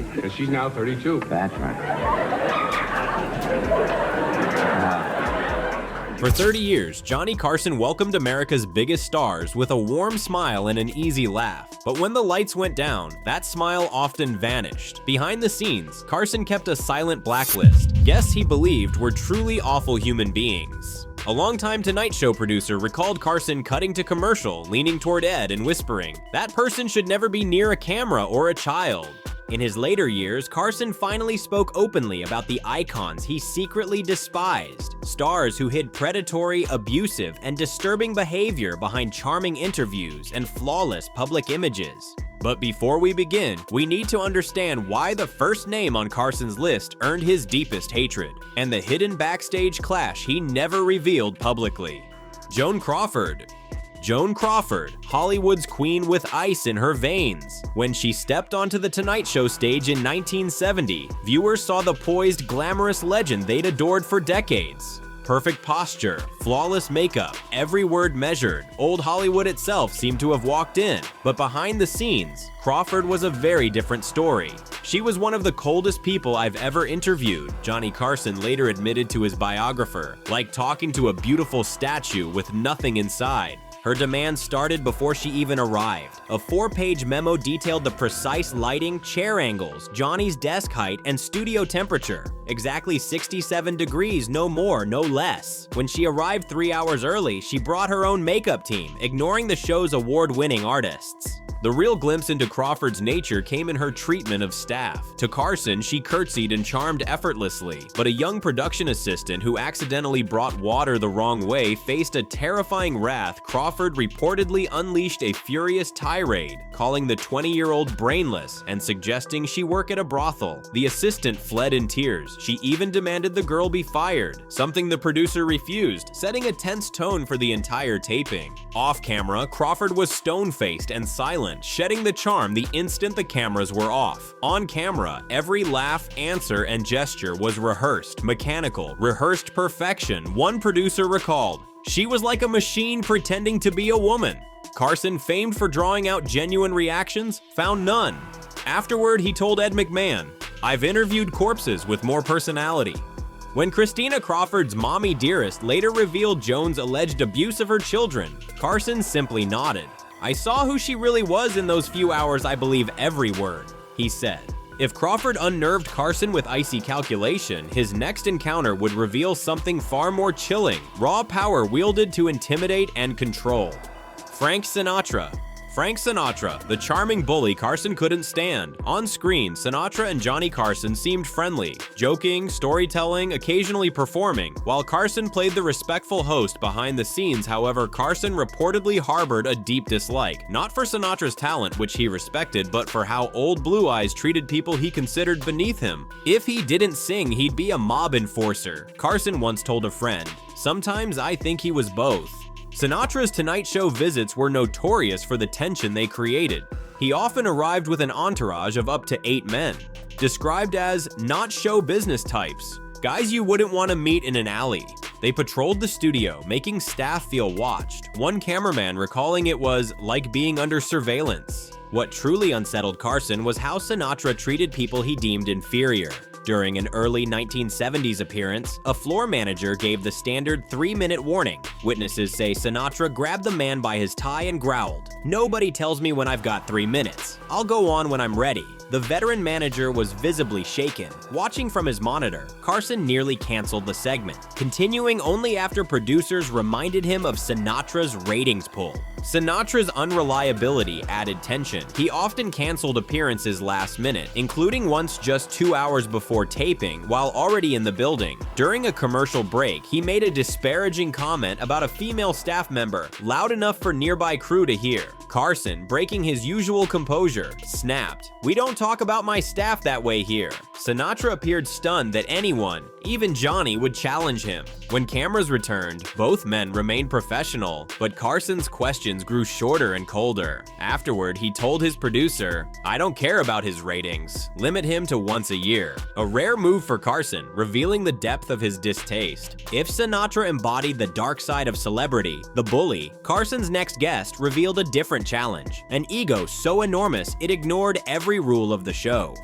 And she's now 32. That's right. For 30 years, Johnny Carson welcomed America's biggest stars with a warm smile and an easy laugh. But when the lights went down, that smile often vanished. Behind the scenes, Carson kept a silent blacklist. Guests he believed were truly awful human beings. A longtime Tonight Show producer recalled Carson cutting to commercial, leaning toward Ed and whispering, "That person should never be near a camera or a child." In his later years, Carson finally spoke openly about the icons he secretly despised, stars who hid predatory, abusive, and disturbing behavior behind charming interviews and flawless public images. But before we begin, we need to understand why the first name on Carson's list earned his deepest hatred, and the hidden backstage clash he never revealed publicly. Joan Crawford. Joan Crawford, Hollywood's queen with ice in her veins. When she stepped onto the Tonight Show stage in 1970, viewers saw the poised, glamorous legend they'd adored for decades. Perfect posture, flawless makeup, every word measured. Old Hollywood itself seemed to have walked in. But behind the scenes, Crawford was a very different story. She was one of the coldest people I've ever interviewed, Johnny Carson later admitted to his biographer, like talking to a beautiful statue with nothing inside. Her demands started before she even arrived. A 4-page memo detailed the precise lighting, chair angles, Johnny's desk height, and studio temperature. Exactly 67 degrees, no more, no less. When she arrived 3 hours early, she brought her own makeup team, ignoring the show's award-winning artists. The real glimpse into Crawford's nature came in her treatment of staff. To Carson, she curtsied and charmed effortlessly, but a young production assistant who accidentally brought water the wrong way faced a terrifying wrath. Crawford reportedly unleashed a furious tirade, calling the 20-year-old brainless and suggesting she work at a brothel. The assistant fled in tears. She even demanded the girl be fired, something the producer refused, setting a tense tone for the entire taping. Off camera, Crawford was stone-faced and silent, shedding the charm the instant the cameras were off. On camera, every laugh, answer, and gesture was rehearsed, mechanical, rehearsed perfection. One producer recalled, "She was like a machine pretending to be a woman." Carson, famed for drawing out genuine reactions, found none. Afterward, he told Ed McMahon, "I've interviewed corpses with more personality." When Christina Crawford's mommy dearest later revealed Joan's alleged abuse of her children, Carson simply nodded. "I saw who she really was in those few hours. I believe every word," he said. If Crawford unnerved Carson with icy calculation, his next encounter would reveal something far more chilling, raw power wielded to intimidate and control. Frank Sinatra. Frank Sinatra, the charming bully Carson couldn't stand. On screen, Sinatra and Johnny Carson seemed friendly, joking, storytelling, occasionally performing, while Carson played the respectful host behind the scenes. However, Carson reportedly harbored a deep dislike, not for Sinatra's talent, which he respected, but for how Old Blue Eyes treated people he considered beneath him. If he didn't sing, he'd be a mob enforcer. Carson once told a friend, "Sometimes I think he was both." Sinatra's Tonight Show visits were notorious for the tension they created. He often arrived with an entourage of up to 8 men, described as not show business types, guys you wouldn't want to meet in an alley. They patrolled the studio, making staff feel watched, one cameraman recalling it was like being under surveillance. What truly unsettled Carson was how Sinatra treated people he deemed inferior. During an early 1970s appearance, a floor manager gave the standard 3-minute warning. Witnesses say Sinatra grabbed the man by his tie and growled, "Nobody tells me when I've got 3 minutes. I'll go on when I'm ready." The veteran manager was visibly shaken. Watching from his monitor, Carson nearly canceled the segment, continuing only after producers reminded him of Sinatra's ratings pull. Sinatra's unreliability added tension. He often canceled appearances last minute, including once just 2 hours before taping while already in the building. During a commercial break, he made a disparaging comment about a female staff member, loud enough for nearby crew to hear. Carson, breaking his usual composure, snapped, "We don't talk about my staff that way here." Sinatra appeared stunned that anyone, even Johnny, would challenge him. When cameras returned, both men remained professional, but Carson's questions grew shorter and colder. Afterward, he told his producer, "I don't care about his ratings. Limit him to once a year." A rare move for Carson, revealing the depth of his distaste. If Sinatra embodied the dark side of celebrity, the bully, Carson's next guest revealed a different challenge, an ego so enormous it ignored every rule of the show.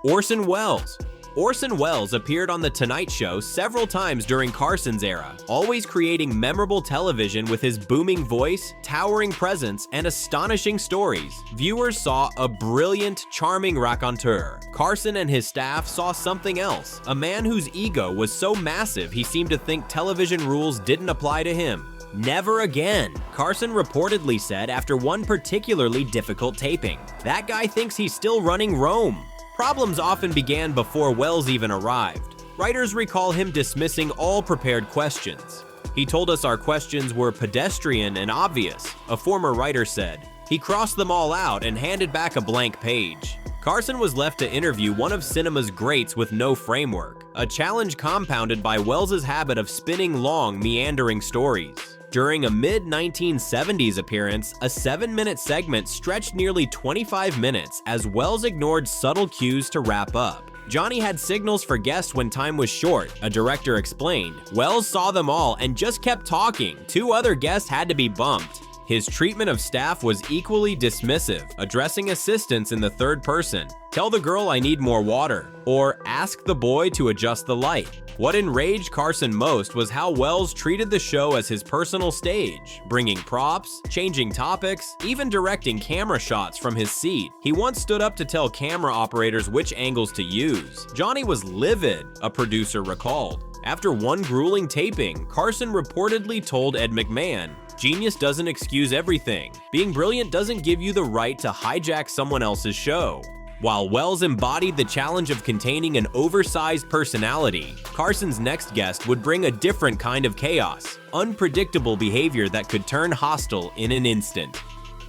Orson Welles. Orson Welles appeared on The Tonight Show several times during Carson's era, always creating memorable television with his booming voice, towering presence, and astonishing stories. Viewers saw a brilliant, charming raconteur. Carson and his staff saw something else, a man whose ego was so massive he seemed to think television rules didn't apply to him. Never again, Carson reportedly said after one particularly difficult taping. That guy thinks he's still running Rome. Problems often began before Welles even arrived. Writers recall him dismissing all prepared questions. He told us our questions were pedestrian and obvious, a former writer said. He crossed them all out and handed back a blank page. Carson was left to interview one of cinema's greats with no framework, a challenge compounded by Welles's habit of spinning long, meandering stories. During a mid-1970s appearance, a 7-minute segment stretched nearly 25 minutes as Welles ignored subtle cues to wrap up. Johnny had signals for guests when time was short, a director explained. Welles saw them all and just kept talking. 2 other guests had to be bumped. His treatment of staff was equally dismissive, addressing assistants in the third person. Tell the girl I need more water, or ask the boy to adjust the light. What enraged Carson most was how Welles treated the show as his personal stage, bringing props, changing topics, even directing camera shots from his seat. He once stood up to tell camera operators which angles to use. Johnny was livid, a producer recalled. After one grueling taping, Carson reportedly told Ed McMahon, "Genius doesn't excuse everything. Being brilliant doesn't give you the right to hijack someone else's show." While Welles embodied the challenge of containing an oversized personality, Carson's next guest would bring a different kind of chaos, unpredictable behavior that could turn hostile in an instant.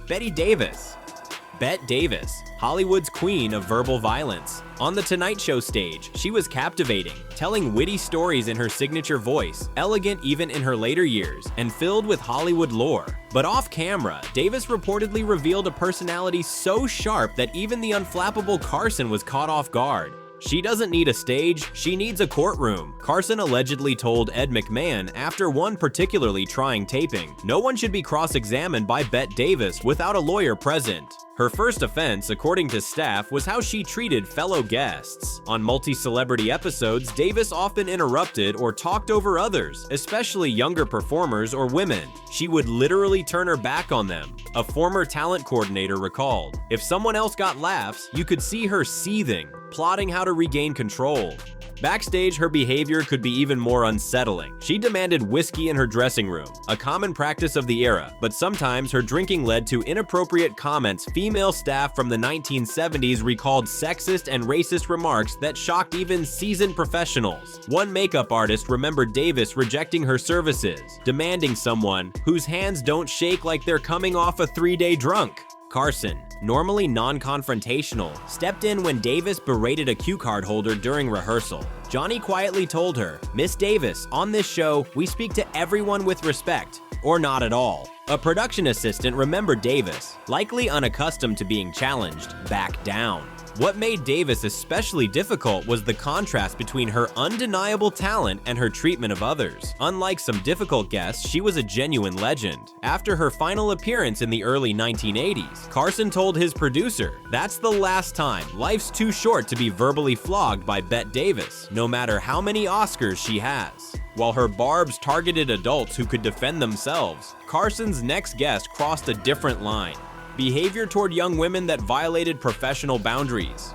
Bette Davis. Bette Davis, Hollywood's queen of verbal violence. On The Tonight Show stage, she was captivating, telling witty stories in her signature voice, elegant even in her later years, and filled with Hollywood lore. But off camera, Davis reportedly revealed a personality so sharp that even the unflappable Carson was caught off guard. She doesn't need a stage, she needs a courtroom, Carson allegedly told Ed McMahon after one particularly trying taping. No one should be cross-examined by Bette Davis without a lawyer present. Her first offense, according to staff, was how she treated fellow guests. On multi-celebrity episodes, Davis often interrupted or talked over others, especially younger performers or women. She would literally turn her back on them, a former talent coordinator recalled. If someone else got laughs, you could see her seething, plotting how to regain control. Backstage, her behavior could be even more unsettling. She demanded whiskey in her dressing room, a common practice of the era, but sometimes her drinking led to inappropriate comments. Female staff from the 1970s recalled sexist and racist remarks that shocked even seasoned professionals. One makeup artist remembered Davis rejecting her services, demanding someone whose hands don't shake like they're coming off a 3-day drunk. Carson, normally non-confrontational, stepped in when Davis berated a cue card holder during rehearsal. Johnny quietly told her, "Miss Davis, on this show, we speak to everyone with respect, or not at all." A production assistant remembered Davis, likely unaccustomed to being challenged, backed down. What made Davis especially difficult was the contrast between her undeniable talent and her treatment of others. Unlike some difficult guests, she was a genuine legend. After her final appearance in the early 1980s, Carson told his producer, "That's the last time. Life's too short to be verbally flogged by Bette Davis, no matter how many Oscars she has." While her barbs targeted adults who could defend themselves, Carson's next guest crossed a different line. Behavior toward young women that violated professional boundaries.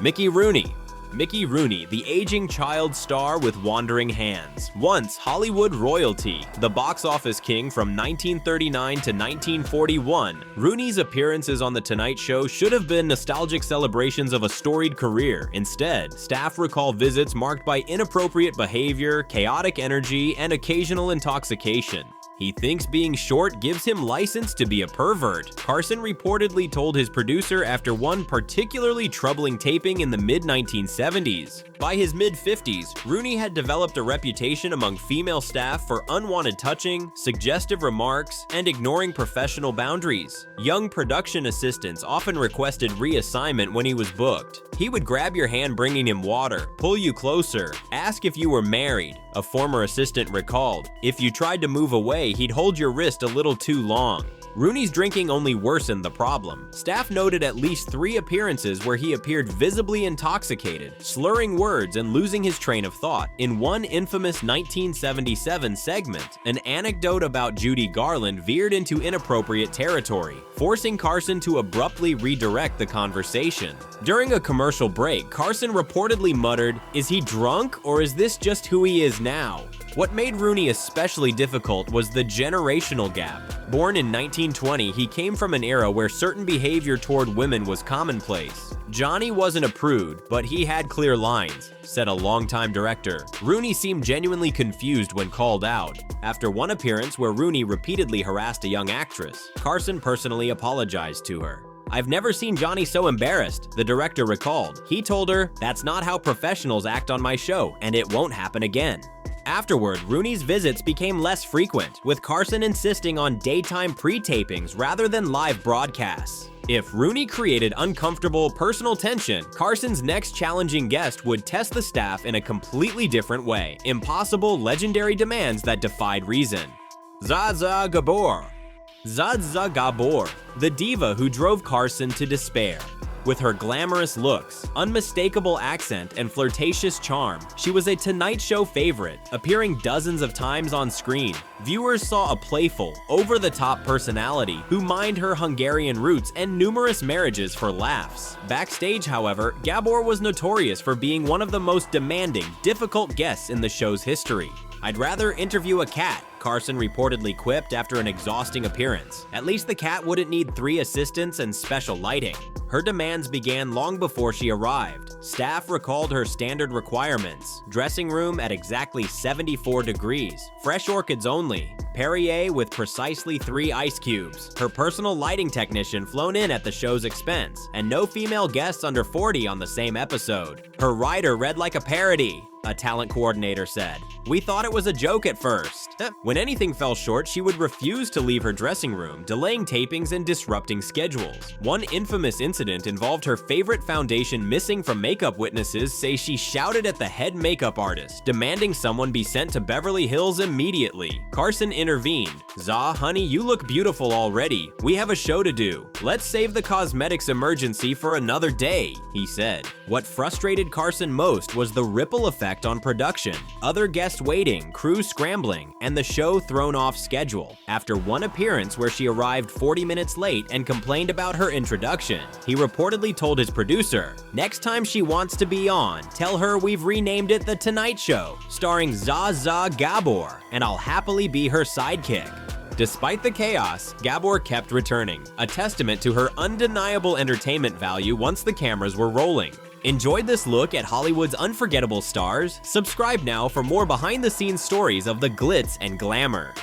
Mickey Rooney. Mickey Rooney, the aging child star with wandering hands. Once Hollywood royalty, the box office king from 1939 to 1941, Rooney's appearances on The Tonight Show should have been nostalgic celebrations of a storied career. Instead, staff recall visits marked by inappropriate behavior, chaotic energy, and occasional intoxication. He thinks being short gives him license to be a pervert, Carson reportedly told his producer after one particularly troubling taping in the mid-1970s. By his mid-50s, Rooney had developed a reputation among female staff for unwanted touching, suggestive remarks, and ignoring professional boundaries. Young production assistants often requested reassignment when he was booked. He would grab your hand bringing him water, pull you closer, ask if you were married, a former assistant recalled. If you tried to move away, he'd hold your wrist a little too long. Rooney's drinking only worsened the problem. Staff noted at least 3 appearances where he appeared visibly intoxicated, slurring words and losing his train of thought. In one infamous 1977 segment, an anecdote about Judy Garland veered into inappropriate territory, forcing Carson to abruptly redirect the conversation. During a commercial break, Carson reportedly muttered, "Is he drunk, or is this just who he is now?" What made Rooney especially difficult was the generational gap. Born in 1920, he came from an era where certain behavior toward women was commonplace. Johnny wasn't a prude, but he had clear lines, said a longtime director. Rooney seemed genuinely confused when called out. After one appearance where Rooney repeatedly harassed a young actress, Carson personally apologized to her. "I've never seen Johnny so embarrassed," the director recalled. He told her, "That's not how professionals act on my show, and it won't happen again." Afterward, Rooney's visits became less frequent, with Carson insisting on daytime pre-tapings rather than live broadcasts. If Rooney created uncomfortable personal tension, Carson's next challenging guest would test the staff in a completely different way. Impossible, legendary demands that defied reason. Zsa Zsa Gabor. Zsa Zsa Gabor, the diva who drove Carson to despair. With her glamorous looks, unmistakable accent, and flirtatious charm, she was a Tonight Show favorite, appearing dozens of times on screen. Viewers saw a playful, over-the-top personality who mined her Hungarian roots and numerous marriages for laughs. Backstage, however, Gabor was notorious for being one of the most demanding, difficult guests in the show's history. "I'd rather interview a cat," Carson reportedly quipped after an exhausting appearance. At least the cat wouldn't need 3 assistants and special lighting. Her demands began long before she arrived. Staff recalled her standard requirements: dressing room at exactly 74 degrees, fresh orchids only, Perrier with precisely 3 ice cubes, her personal lighting technician flown in at the show's expense, and no female guests under 40 on the same episode. Her rider read like a parody, a talent coordinator said. "We thought it was a joke at first." When anything fell short, she would refuse to leave her dressing room, delaying tapings and disrupting schedules. One infamous incident involved her favorite foundation missing from makeup. Witnesses say she shouted at the head makeup artist, demanding someone be sent to Beverly Hills immediately. Carson intervened. "Zsa, honey, you look beautiful already. We have a show to do. Let's save the cosmetics emergency for another day," he said. What frustrated Carson most was the ripple effect on production. Other guests waiting, crew scrambling, and the show thrown off schedule. After one appearance where she arrived 40 minutes late and complained about her introduction, he reportedly told his producer, "Next time she wants to be on, tell her we've renamed it The Tonight Show, starring Zsa Zsa Gabor, and I'll happily be her sidekick." Despite the chaos, Gabor kept returning, a testament to her undeniable entertainment value once the cameras were rolling. Enjoyed this look at Hollywood's unforgettable stars? Subscribe now for more behind-the-scenes stories of the glitz and glamour.